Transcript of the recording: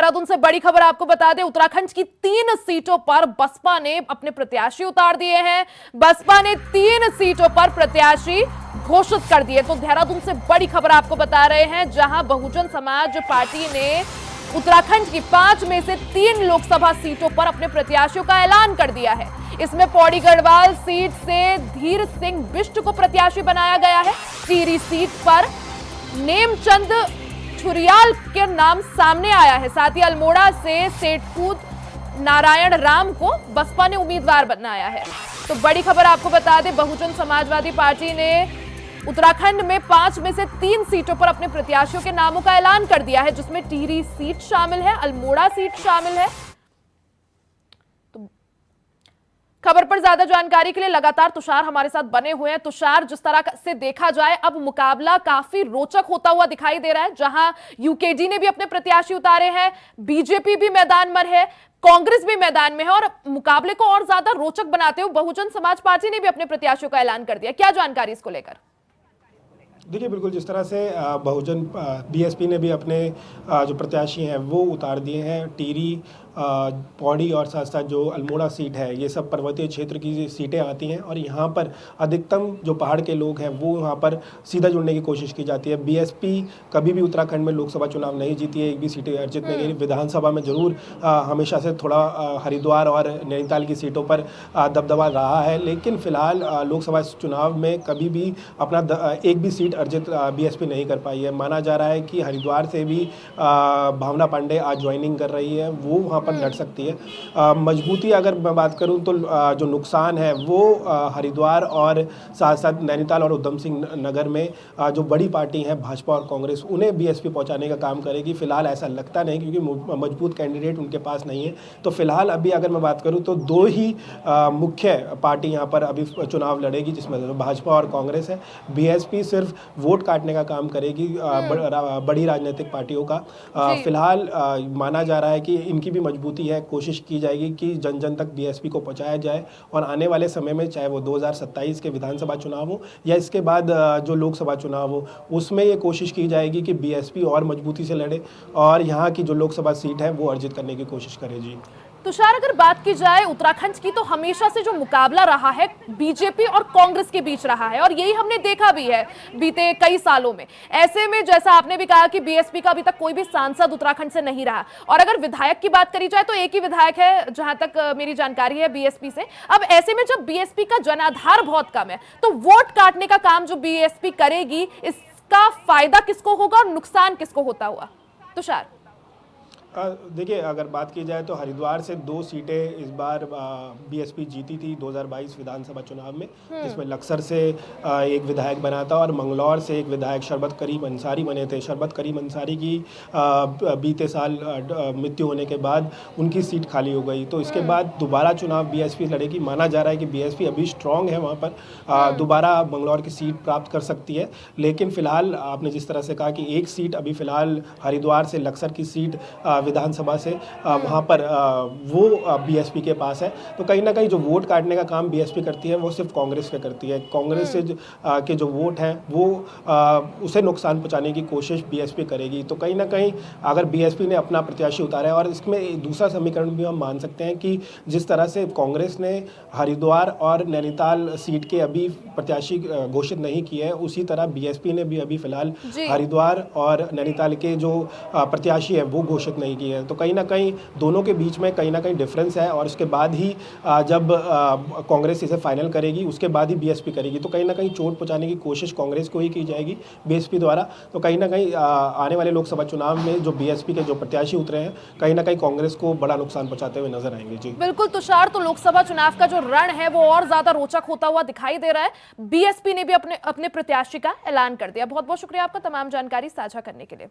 देहरादून से बड़ी खबर आपको बता दें, उत्तराखंड की 3 सीटों पर बसपा ने अपने प्रत्याशी उतार दिए हैं। बसपा ने 3 सीटों पर प्रत्याशी घोषित कर दिए। तो देहरादून से बड़ी खबर आपको बता रहे हैं, जहां बहुजन समाज पार्टी ने उत्तराखंड की 5 में से 3 लोकसभा सीटों पर अपने प्रत्याशियों का ऐलान कर दिया है। इसमें पौड़ी गढ़वाल सीट से धीर सिंह बिष्ट को प्रत्याशी बनाया गया है। टिहरी सीट पर नेमचंद छुरियाल के नाम सामने आया है। साथ ही अल्मोड़ा से सेठपूत नारायण राम को बसपा ने उम्मीदवार बनाया है। तो बड़ी खबर आपको बता दें, बहुजन समाजवादी पार्टी ने उत्तराखंड में 5 में से 3 सीटों पर अपने प्रत्याशियों के नामों का ऐलान कर दिया है, जिसमें टिहरी सीट शामिल है, अल्मोड़ा सीट शामिल है। तो खबर पर ज्यादा जानकारी के लिए लगातार तुषार हमारे साथ बने हुए हैं। तुषार, जिस तरह से देखा जाए अब मुकाबला काफी रोचक होता हुआ दिखाई दे रहा है, जहां यूकेडी ने भी अपने प्रत्याशी उतारे हैं, बीजेपी भी मैदान में है, कांग्रेस भी मैदान में है, और मुकाबले को और ज्यादा रोचक बनाते हुए बहुजन समाज पार्टी ने भी अपने प्रत्याशियों का ऐलान कर दिया। क्या जानकारी इसको लेकर? देखिए, बिल्कुल जिस तरह से बहुजन बीएसपी ने भी अपने जो प्रत्याशी हैं वो उतार दिए हैं। टिहरी, पौड़ी और साथ साथ जो अल्मोड़ा सीट है, ये सब पर्वतीय क्षेत्र की सीटें आती हैं और यहाँ पर अधिकतम जो पहाड़ के लोग हैं वो यहाँ पर सीधा जुड़ने की कोशिश की जाती है। बीएसपी कभी भी उत्तराखंड में लोकसभा चुनाव नहीं जीती है, एक भी सीटें अर्जित नहीं है। विधानसभा में जरूर हमेशा से थोड़ा हरिद्वार और नैनीताल की सीटों पर दबदबा रहा है, लेकिन फिलहाल लोकसभा चुनाव में कभी भी अपना एक भी सीट अर्जित बीएसपी नहीं कर पाई है। माना जा रहा है कि हरिद्वार से भी भावना पांडे आज ज्वाइनिंग कर रही है, वो वहाँ पर लड़ सकती है। मजबूती अगर मैं बात करूँ तो जो नुकसान है वो हरिद्वार और साथ साथ नैनीताल और उधम सिंह नगर में जो बड़ी पार्टी है भाजपा और कांग्रेस, उन्हें बीएसपी पहुँचाने का काम करेगी। फिलहाल ऐसा लगता नहीं, क्योंकि मजबूत कैंडिडेट उनके पास नहीं है। तो फिलहाल अभी अगर मैं बात करूँ तो 2 ही मुख्य पार्टी यहाँ पर अभी चुनाव लड़ेगी, जिसमें भाजपा और कांग्रेस है। बीएसपी सिर्फ वोट काटने का काम करेगी बड़ी राजनीतिक पार्टियों का। फिलहाल माना जा रहा है कि इनकी भी मजबूती है, कोशिश की जाएगी कि जन जन तक बीएसपी को पहुंचाया जाए और आने वाले समय में, चाहे वो 2027 के विधानसभा चुनाव हो या इसके बाद जो लोकसभा चुनाव हो, उसमें ये कोशिश की जाएगी कि बीएसपी और मजबूती से लड़े और यहाँ की जो लोकसभा सीट है वो अर्जित करने की कोशिश करे। जी तुषार, अगर बात की जाए उत्तराखंड की, तो हमेशा से जो मुकाबला रहा है बीजेपी और कांग्रेस के बीच रहा है, और यही हमने देखा भी है बीते कई सालों में। ऐसे में जैसा आपने भी कहा कि बीएसपी का अभी तक कोई भी सांसद उत्तराखंड से नहीं रहा, और अगर विधायक की बात करी जाए तो एक ही विधायक है, जहां तक मेरी जानकारी है, बीएसपी से। अब ऐसे में जब बीएसपी का जनाधार बहुत कम है, तो वोट काटने का काम जो बीएसपी करेगी, इसका फायदा किसको होगा और नुकसान किसको होता हुआ? तुषार, देखिए, अगर बात की जाए तो हरिद्वार से 2 सीटें इस बार बीएसपी जीती थी 2022 विधानसभा चुनाव में, जिसमें लक्सर से एक विधायक बना था और मंगलौर से एक विधायक शरबत करीम अंसारी बने थे। शरबत करीम अंसारी की बीते साल मृत्यु होने के बाद उनकी सीट खाली हो गई, तो इसके बाद दोबारा चुनाव बीएसपी लड़ेगी। माना जा रहा है कि बीएसपी अभी स्ट्रांग है, वहाँ पर दोबारा मंगलौर की सीट प्राप्त कर सकती है। लेकिन फिलहाल आपने जिस तरह से कहा कि एक सीट अभी फिलहाल हरिद्वार से लक्सर की सीट विधानसभा से वहाँ पर वो बीएसपी के पास है, तो कहीं ना कहीं जो वोट काटने का काम बीएसपी करती है वो सिर्फ कांग्रेस पे करती है। कांग्रेस से के जो वोट हैं वो उसे नुकसान पहुँचाने की कोशिश बीएसपी करेगी। तो कहीं ना कहीं अगर बीएसपी ने अपना प्रत्याशी उतारा है, और इसमें दूसरा समीकरण भी हम मान सकते हैं कि जिस तरह से कांग्रेस ने हरिद्वार और नैनीताल सीट के अभी प्रत्याशी घोषित नहीं किए हैं, उसी तरह बीएसपी ने भी अभी फिलहाल हरिद्वार और नैनीताल के जो प्रत्याशी है वो घोषित नहीं किए हैं। तो कहीं ना कहीं दोनों के बीच में कहीं ना कहीं डिफरेंस है, और उसके बाद ही जब कांग्रेस इसे फाइनल करेगी उसके बाद ही बीएसपी करेगी। तो कहीं ना कहीं चोट पहुंचाने की कोशिश कांग्रेस को ही की जाएगी बीएसपी द्वारा। तो कहीं ना कहीं आने वाले लोकसभा चुनाव में जो बीएसपी के जो प्रत्याशी उतरे हैं, कहीं ना कहीं कांग्रेस को बड़ा नुकसान पहुंचाते हुए नजर आएंगे। जी बिल्कुल तुषार, तो लोकसभा चुनाव का जो रण है वो और ज्यादा रोचक होता हुआ दिखाई दे रहा है। बीएसपी ने भी अपने प्रत्याशी का ऐलान कर दिया। बहुत बहुत शुक्रिया आपका तमाम जानकारी साझा करने के लिए।